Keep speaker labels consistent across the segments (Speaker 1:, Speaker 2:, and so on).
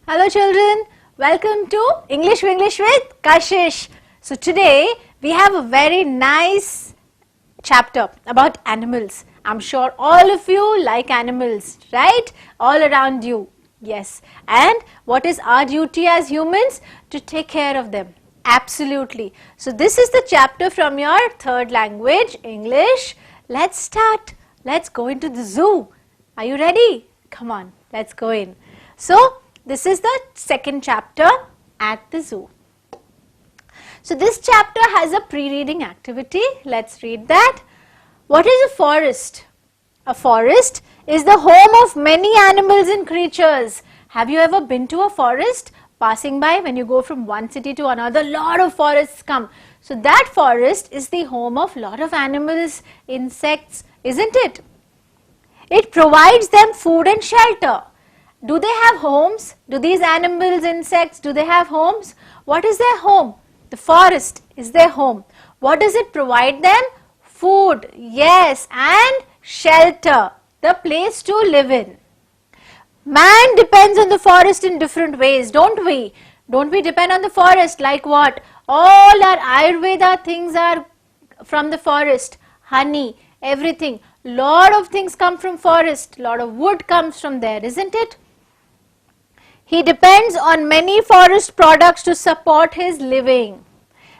Speaker 1: Hello children, welcome to English with Kashish. So today we have a very nice chapter about animals. I'm sure all of you like animals, right? All around you. Yes. And what is our duty as humans? To take care of them. Absolutely. So this is the chapter from your third language, English. Let's start. Let's go into the zoo. Are you ready? Come on, let's go in. So this is the second chapter at the zoo. So this chapter has a pre-reading activity. Let's read that. What is a forest? A forest is the home of many animals and creatures. Have you ever been to a forest? Passing by, when you go from one city to another, lot of forests come. So that forest is the home of lot of animals, insects, isn't it? It provides them food and shelter. Do they have homes? Do these animals, insects, do they have homes? What is their home? The forest is their home. What does it provide them? Food, yes, and shelter, the place to live in. Man depends on the forest in different ways, don't we? Don't we depend on the forest? Like what? All our Ayurveda things are from the forest. Honey, everything. Lot of things come from forest. Lot of wood comes from there, isn't it? He depends on many forest products to support his living.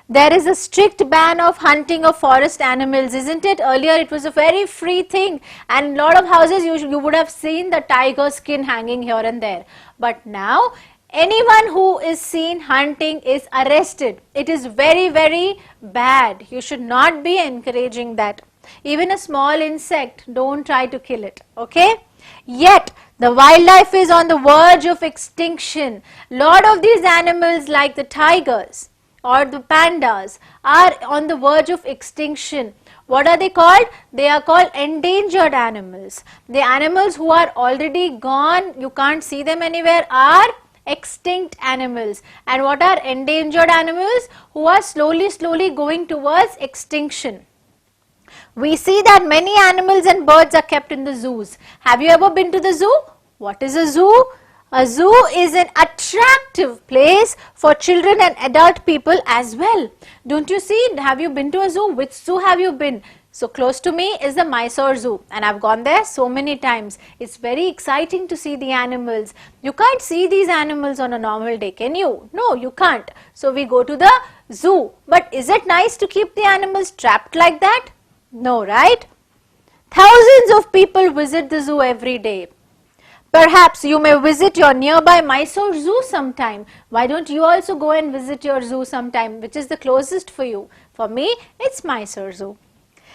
Speaker 1: There is a strict ban of hunting of forest animals, isn't it? Earlier it was a very free thing, and lot of houses you would have seen the tiger skin hanging here and there. But now anyone who is seen hunting is arrested. It is very, very bad. You should not be encouraging that. Even a small insect, don't try to kill it, okay? Yet the wildlife is on the verge of extinction. Lot of these animals like the tigers or the pandas are on the verge of extinction. What are they called? They are called endangered animals. The animals who are already gone, you can't see them anywhere, are extinct animals. And what are endangered animals? Who are slowly going towards extinction. We see that many animals and birds are kept in the zoos. Have you ever been to the zoo? What is a zoo? A zoo is an attractive place for children and adult people as well. Don't you see? Have you been to a zoo? Which zoo have you been? So close to me is the Mysore Zoo, and I've gone there so many times. It's very exciting to see the animals. You can't see these animals on a normal day, can you? No, you can't. So we go to the zoo. But is it nice to keep the animals trapped like that? No, right? Thousands of people visit the zoo every day. Perhaps you may visit your nearby Mysore Zoo sometime. Why don't you also go and visit your zoo sometime? Which is the closest for you? For me, it's Mysore Zoo.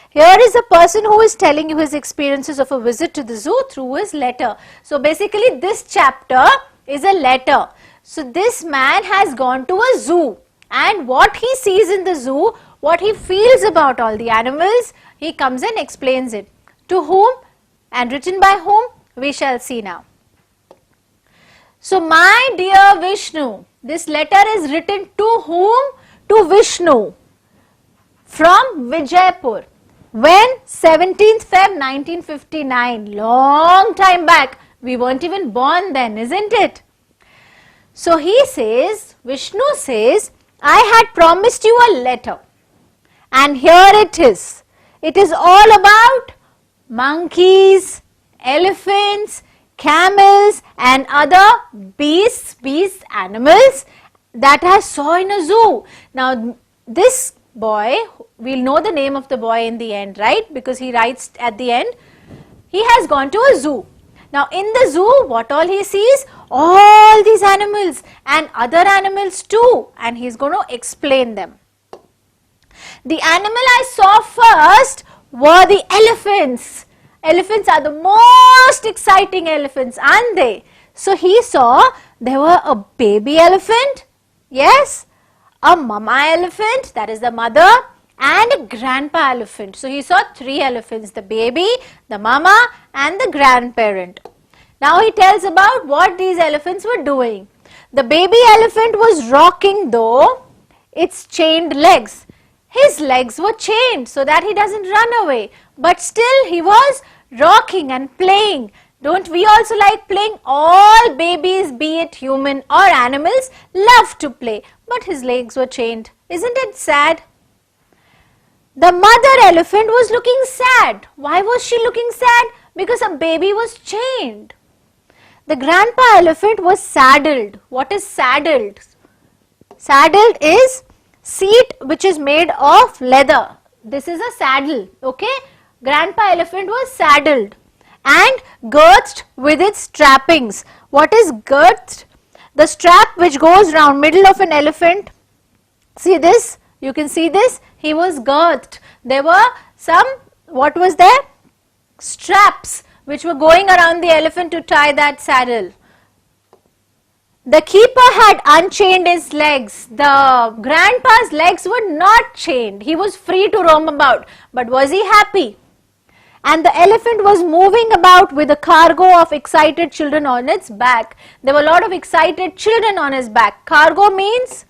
Speaker 1: Here is a person who is telling you his experiences of a visit to the zoo through his letter. So basically this chapter is a letter. So this man has gone to a zoo, and what he sees in the zoo, what he feels about all the animals, he comes and explains it. To whom and written by whom, we shall see now. So my dear Vishnu, this letter is written to whom? To Vishnu from Vijaypur. When? 17th Feb 1959, long time back. We weren't even born then, isn't it? So he says, Vishnu says, I had promised you a letter, and here it is. It is all about monkeys, elephants, camels and other beasts, animals that I saw in a zoo. Now this boy, we'll know the name of the boy in the end, right? Because he writes at the end, he has gone to a zoo. Now in the zoo, what all he sees? All these animals and other animals too, and he's going to explain them. The animal I saw first were the elephants. Elephants are the most exciting elephants, aren't they? So he saw there were a baby elephant, yes, a mama elephant, that is the mother, and a grandpa elephant. So he saw three elephants, the baby, the mama and the grandparent. Now he tells about what these elephants were doing. The baby elephant was rocking though its chained legs. His legs were chained so that he doesn't run away, but still he was rocking and playing. Don't we also like playing? All babies, be it human or animals, love to play. But his legs were chained. Isn't it sad? The mother elephant was looking sad. Why was she looking sad? Because a baby was chained. The grandpa elephant was saddled. What is saddled? Saddled is seat which is made of leather. This is a saddle, okay? Grandpa elephant was saddled and girthed with its trappings. What is girthed? The strap which goes round middle of an elephant. See this? You can see this. He was girthed. There were some, what was there? Straps which were going around the elephant to tie that saddle. The keeper had unchained his legs. The grandpa's legs were not chained. He was free to roam about. But was he happy? And the elephant was moving about with a cargo of excited children on its back. There were a lot of excited children on his back. Cargo means,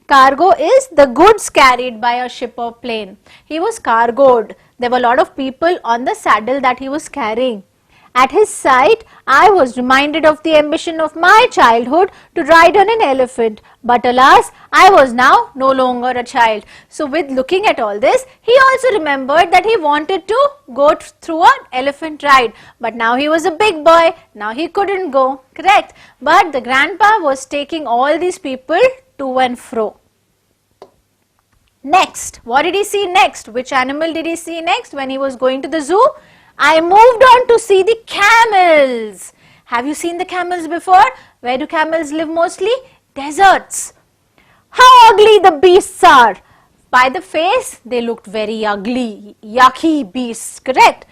Speaker 1: cargo is the goods carried by a ship or plane. He was cargoed. There were a lot of people on the saddle that he was carrying. At his sight, I was reminded of the ambition of my childhood to ride on an elephant. But alas, I was now no longer a child. So with looking at all this, he also remembered that he wanted to go through an elephant ride. But now he was a big boy. Now he couldn't go. Correct. But the grandpa was taking all these people to and fro. Next, what did he see next? Which animal did he see next when he was going to the zoo? I moved on to see the camels. Have you seen the camels before? Where do camels live mostly? Deserts. How ugly the beasts are. By the face, they looked very ugly, yucky beasts, correct?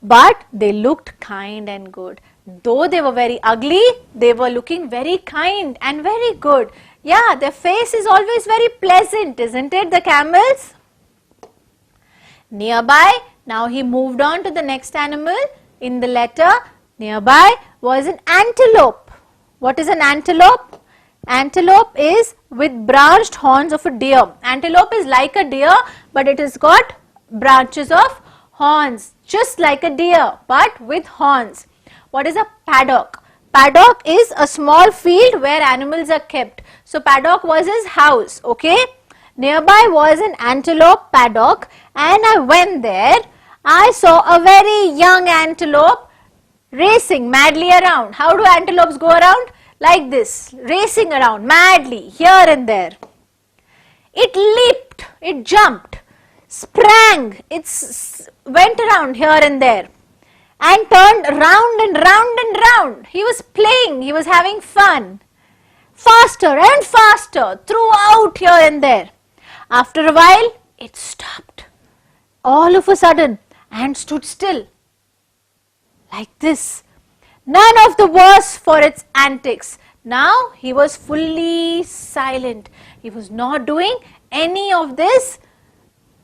Speaker 1: But they looked kind and good. Though they were very ugly, they were looking very kind and very good. Yeah, their face is always very pleasant, isn't it, the camels? Nearby, now he moved on to the next animal in the letter. Nearby was an antelope. What is an antelope? Antelope is with branched horns of a deer. Antelope is like a deer, but it has got branches of horns, just like a deer, but with horns. What is a paddock? Paddock is a small field where animals are kept. So paddock was his house, okay? Nearby was an antelope paddock, and I went there. I saw a very young antelope racing madly around. How do antelopes go around? Like this, racing around madly here and there. It leaped, it jumped, sprang, it went around here and there and turned round and round and round. He was playing, he was having fun. Faster and faster throughout here and there. After a while, it stopped all of a sudden and stood still like this. None of the worse for its antics. Now he was fully silent. He was not doing any of this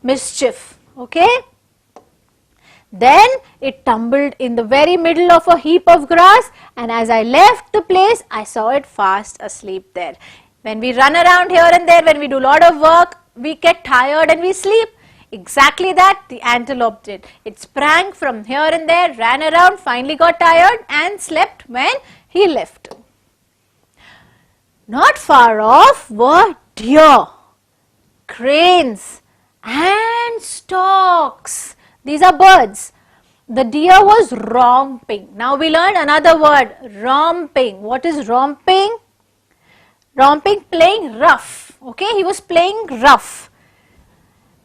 Speaker 1: mischief. Okay? Then it tumbled in the very middle of a heap of grass, and as I left the place, I saw it fast asleep there. When we run around here and there, when we do a lot of work, we get tired and we sleep. Exactly that the antelope did. It sprang from here and there, ran around, finally got tired and slept when he left. Not far off were deer, cranes and storks. These are birds. The deer was romping. Now we learn another word, romping. What is romping? Romping, playing rough. Okay, he was playing rough.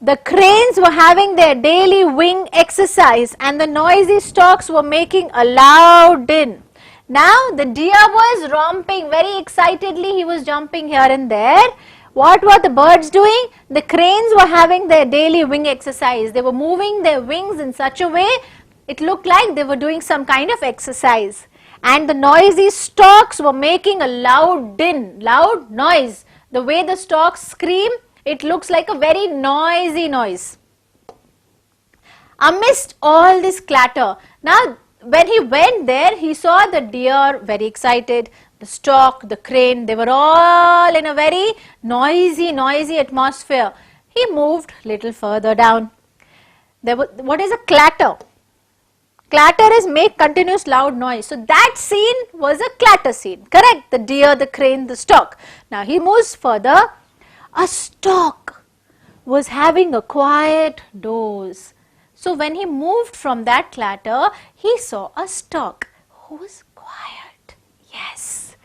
Speaker 1: The cranes were having their daily wing exercise and the noisy storks were making a loud din. Now the deer was romping very excitedly. He was jumping here and there. What were the birds doing? The cranes were having their daily wing exercise. They were moving their wings in such a way, it looked like they were doing some kind of exercise. And the noisy storks were making a loud din, loud noise. The way the storks scream, it looks like a very noisy noise. Amidst all this clatter, now when he went there, he saw the deer very excited, the stork, the crane, they were all in a very noisy atmosphere. He moved little further down. What is a clatter? Clatter is make continuous loud noise. So that scene was a clatter scene, correct? The deer, the crane, the stork. Now he moves further. A stork was having a quiet doze. So when he moved from that clatter, he saw a stork who was quiet. Yes.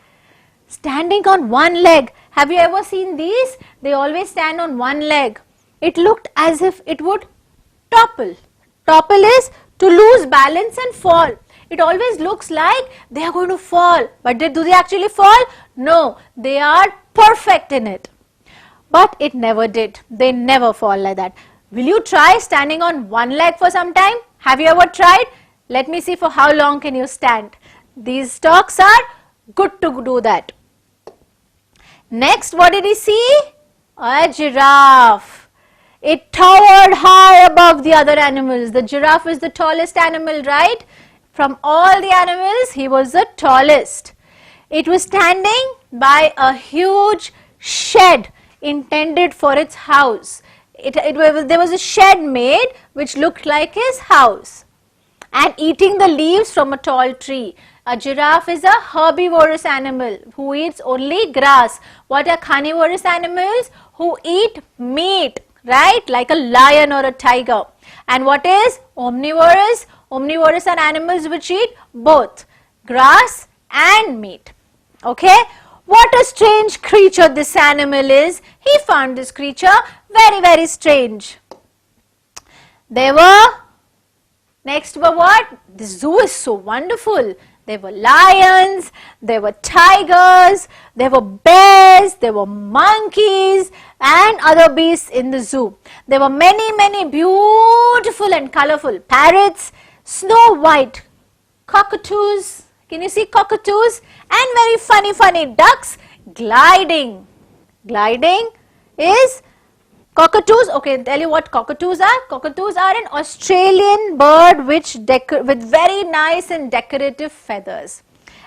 Speaker 1: Standing on one leg. Have you ever seen these? They always stand on one leg. It looked as if it would topple. Topple is to lose balance and fall. It always looks like they are going to fall. But do they actually fall? No, they are perfect in it. But it never did. They never fall like that. Will you try standing on one leg for some time? Have you ever tried? Let me see for how long can you stand. These storks are good to do that. Next, what did he see? A giraffe. It towered high above the other animals. The giraffe is the tallest animal, right? From all the animals, he was the tallest. It was standing by a huge shed intended for its house. There was a shed made which looked like his house, and eating the leaves from a tall tree. A giraffe is a herbivorous animal who eats only grass. What are carnivorous animals? Who eat meat, right? Like a lion or a tiger. And what is omnivorous? Omnivorous are animals which eat both grass and meat. Okay? What a strange creature this animal is. He found this creature very, very strange. Next were what? The zoo is so wonderful. There were lions, there were tigers, there were bears, there were monkeys and other beasts in the zoo. There were many, many beautiful and colorful parrots, snow white cockatoos. Can you see cockatoos? And very funny, funny ducks gliding. Gliding is cockatoos. Okay, I'll tell you what cockatoos are. Cockatoos are an Australian bird with very nice and decorative feathers.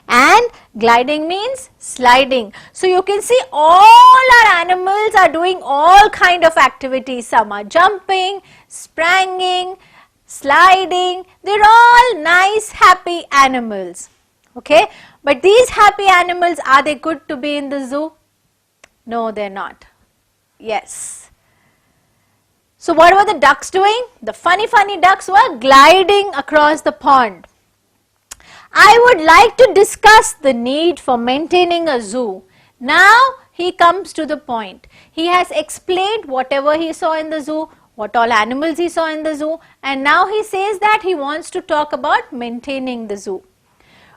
Speaker 1: And gliding means sliding. So you can see all our animals are doing all kind of activities. Some are jumping, spranging, sliding. They're all nice, happy animals. Okay, but these happy animals, are they good to be in the zoo? No, they're not. Yes. So what were the ducks doing? The funny, funny ducks were gliding across the pond. I would like to discuss the need for maintaining a zoo. Now he comes to the point. He has explained whatever he saw in the zoo, what all animals he saw in the zoo, and now he says that he wants to talk about maintaining the zoo.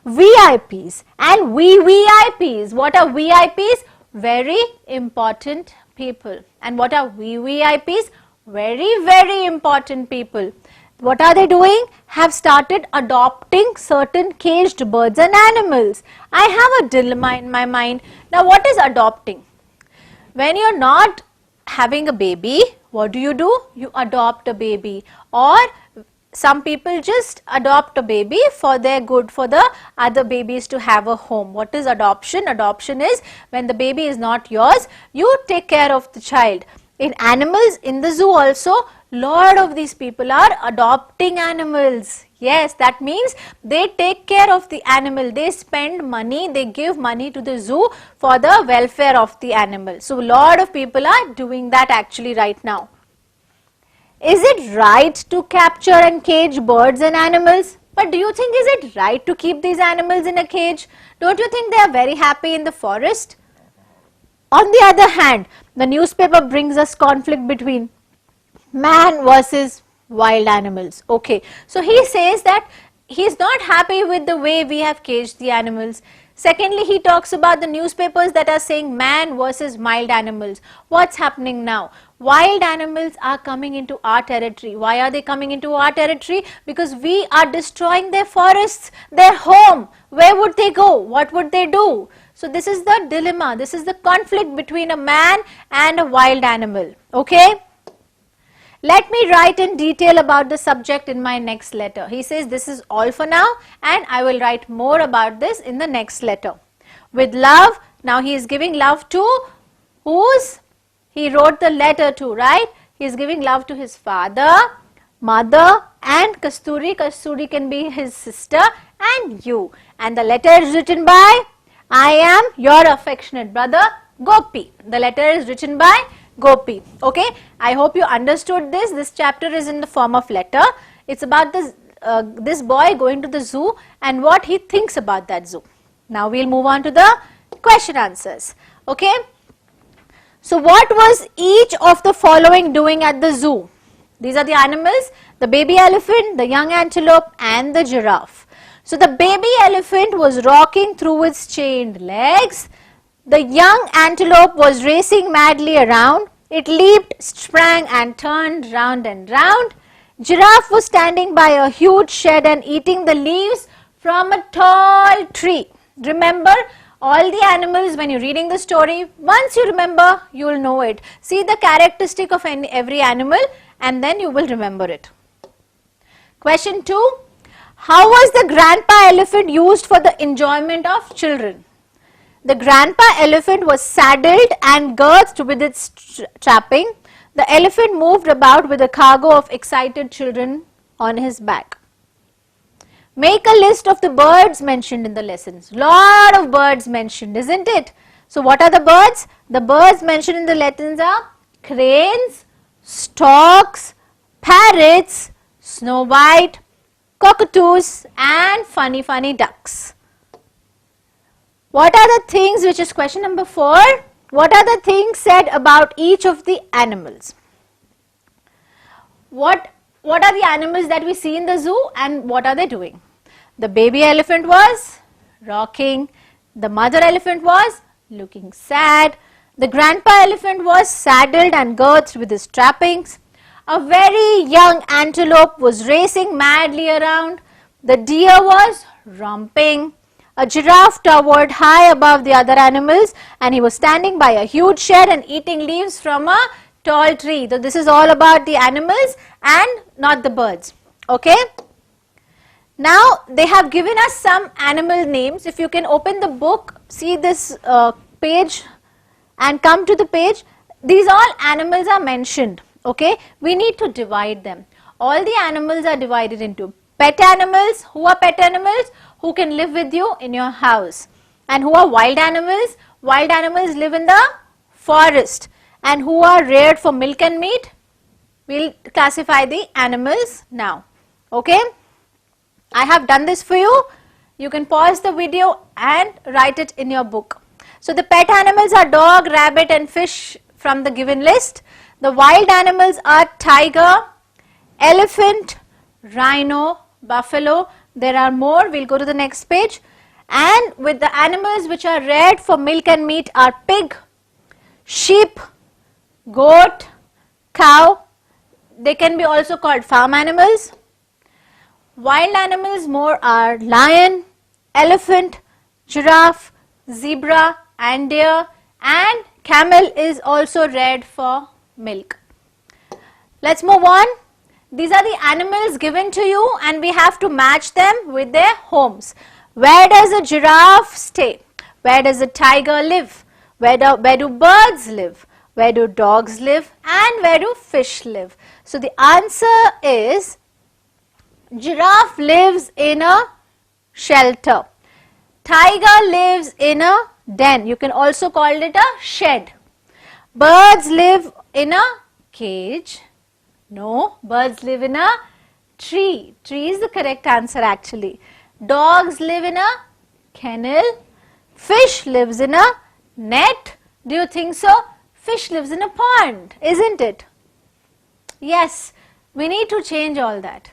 Speaker 1: VIPs and VVIPs. What are VIPs? Very important people. And what are VVIPs? Very, very important people. What are they doing? Have started adopting certain caged birds and animals. I have a dilemma in my mind. Now what is adopting? When you're not having a baby, what do? You adopt a baby, or some people just adopt a baby for their good, for the other babies to have a home. What is adoption? Adoption is when the baby is not yours, you take care of the child. In animals, in the zoo also, lot of these people are adopting animals. Yes, that means they take care of the animal. They spend money, they give money to the zoo for the welfare of the animal. So, lot of people are doing that actually right now. Is it right to capture and cage birds and animals? But do you think, is it right to keep these animals in a cage? Don't you think they are very happy in the forest? On the other hand, the newspaper brings us conflict between man versus wild animals. Okay, so he says that he is not happy with the way we have caged the animals. Secondly, he talks about the newspapers that are saying man versus wild animals. What's happening now? Wild animals are coming into our territory. Why are they coming into our territory? Because we are destroying their forests, their home. Where would they go? What would they do? So this is the dilemma. This is the conflict between a man and a wild animal. Okay? Let me write in detail about the subject in my next letter. He says this is all for now, and I will write more about this in the next letter. With love, now he is giving love to whose? He wrote the letter to, right? He is giving love to his father, mother, and Kasturi. Kasturi can be his sister, and you. And the letter is written by, I am your affectionate brother, Gopi. The letter is written by Gopi. Okay, I hope you understood this. This chapter is in the form of letter. It's about this boy going to the zoo and what he thinks about that zoo. Now we'll move on to the question answers. Okay, so what was each of the following doing at the zoo? These are the animals: the baby elephant, the young antelope, and the giraffe. So the baby elephant was rocking through its chained legs. The young antelope was racing madly around. It leaped, sprang, and turned round and round. Giraffe was standing by a huge shed and eating the leaves from a tall tree. Remember all the animals when you're reading the story. Once you remember, you will know it. See the characteristic of every animal and then you will remember it. Question 2. How was the grandpa elephant used for the enjoyment of children? The grandpa elephant was saddled and girthed with its trapping. The elephant moved about with a cargo of excited children on his back. Make a list of the birds mentioned in the lessons. Lot of birds mentioned, isn't it? So what are the birds? The birds mentioned in the lessons are cranes, storks, parrots, snow white, cockatoos, and funny ducks. What are the things, which is question number 4, what are the things said about each of the animals? What are the animals that we see in the zoo and what are they doing? The baby elephant was rocking, the mother elephant was looking sad, the grandpa elephant was saddled and girthed with his trappings, a very young antelope was racing madly around, the deer was romping, a giraffe towered high above the other animals and he was standing by a huge shed and eating leaves from a tall tree. So this is all about the animals and not the birds. Okay. Now they have given us some animal names. If you can open the book, see this page and come to the page. These all animals are mentioned. Okay. We need to divide them. All the animals are divided into pet animals. Who are pet animals? Who can live with you in your house. And who are wild animals? Wild animals live in the forest. And who are reared for milk and meat? We'll classify the animals now. Okay. I have done this for you. You can pause the video and write it in your book. So the pet animals are dog, rabbit and fish from the given list. The wild animals are tiger, elephant, rhino, buffalo. There are more. We'll go to the next page. And with the animals which are reared for milk and meat are pig, sheep, goat, cow. They can be also called farm animals. Wild animals more are lion, elephant, giraffe, zebra and deer, and camel is also reared for milk. Let's move on. These are the animals given to you and we have to match them with their homes. Where does a giraffe stay? Where does a tiger live? Where do birds live? Where do dogs live? And where do fish live? So the answer is giraffe lives in a shelter. Tiger lives in a den. You can also call it a shed. Birds live in a cage. No, birds live in a tree. Tree is the correct answer actually. Dogs live in a kennel. Fish lives in a net. Do you think so? Fish lives in a pond, isn't it? Yes, we need to change all that.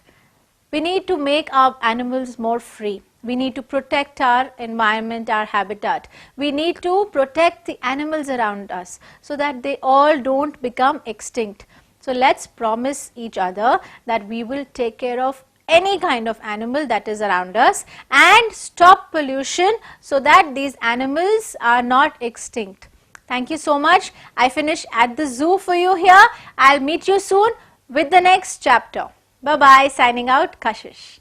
Speaker 1: We need to make our animals more free. We need to protect our environment, our habitat. We need to protect the animals around us so that they all don't become extinct. So let's promise each other that we will take care of any kind of animal that is around us and stop pollution so that these animals are not extinct. Thank you so much. I finish at the zoo for you here. I'll meet you soon with the next chapter. Bye-bye. Signing out, Kashish.